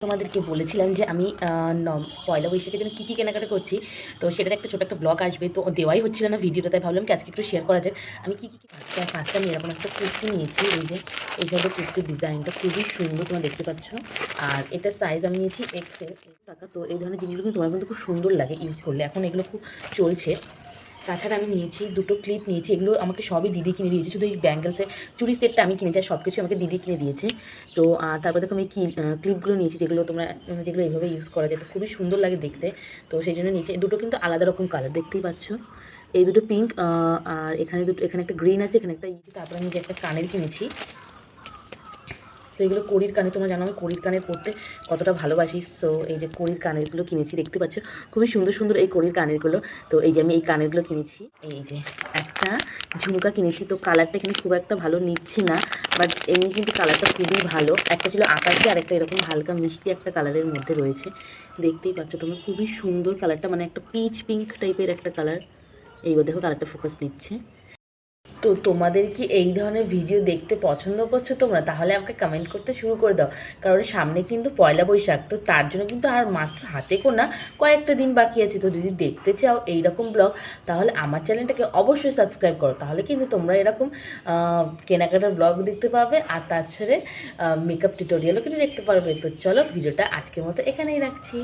তোমাদেরকে বলেছিলাম যে আমি পয়লা বৈশাখের জন্য কী কী কেনাকাটা করছি, তো সেটার একটা ছোটো একটা ব্লগ আসবে, তো দেওয়াই হচ্ছিল না ভিডিওটা, তাই ভাবলাম কি আজকে একটু শেয়ার করা যায় আমি কী কী ফার্স্টে আমি এরকম একটা কুর্তি নিয়েছি। এই যে এই ধরনের কুর্তির ডিজাইনটা খুবই সুন্দর, তোমরা দেখতে পাচ্ছ। আর এটার সাইজ আমি নিয়েছি এক্সেল টাকা। তো এই ধরনের জিনিসগুলো কিন্তু তোমার কিন্তু খুব সুন্দর লাগে ইউজ করলে, এখন এগুলো খুব চলছে। তাছাড়া আমি নিয়েছি দুটো ক্লিপ নিয়েছি, এগুলো আমাকে সবই দিদি কিনে দিয়েছে, শুধু এই ব্যাঙ্গেলসের চুড়ি সেটটা আমি কিনেছি, আর সব কিছু আমাকে দিদি কিনে দিয়েছে। তো তারপর দেখো আমি ক্লিপগুলো নিয়েছি, যেগুলো তোমরা যেগুলো এইভাবে ইউজ করা যায়, তো খুবই সুন্দর লাগে দেখতে। তো সেই জন্য নিয়েছি। দুটো কিন্তু আলাদা রকম কালার, দেখতেই পাচ্ছ। এই দুটো পিঙ্ক, আর এখানে দুটো, এখানে একটা গ্রিন আছে, এখানে একটা তারপরে আমি যে একটা কানের কিনেছি। তো এগুলো কড়ির কানে, তোমরা জানো আমি কড়ির কানের পরতে কতটা ভালোবাসি। সো এই যে কড়ির কানেরগুলো কিনেছি, দেখতে পাচ্ছ খুবই সুন্দর সুন্দর এই কড়ির কানেরগুলো। তো এই যে আমি এই কানেরগুলো কিনেছি। এই যে একটা ঝুমকা কিনেছি, তো কালারটা কিন্তু খুব একটা ভালো নিচ্ছি না, বাট এমনি কিন্তু কালারটা খুবই ভালো। একটা ছিল আকাশি, আর একটা এরকম হালকা মিষ্টি একটা কালারের মধ্যে রয়েছে, দেখতেই পাচ্ছ তোমরা, খুবই সুন্দর কালারটা, মানে একটা পিচ পিঙ্ক টাইপের একটা কালার। এইবার দেখো কালারটা ফোকাস নিচ্ছে। তো তোমাদের কি এই ধরনের ভিডিও দেখতে পছন্দ করছো তোমরা? তাহলে আমাকে কমেন্ট করতে শুরু করে দাও, কারণ সামনে কিন্তু পয়লা বৈশাখ, তো তার জন্য কিন্তু আর মাত্র হাতে গোনা কয়েকটা দিন বাকি আছে। তো যদি দেখতে চাও এই রকম ব্লগ, তাহলে আমার চ্যানেলটাকে অবশ্যই সাবস্ক্রাইব করো, তাহলে কিন্তু তোমরা এরকম কেনাকাটার ব্লগ দেখতে পাবে, আর তাছাড়া মেকআপ টিউটোরিয়ালও কিন্তু দেখতে পারবে। তো চলো ভিডিওটা আজকের মতো এখানেই রাখছি।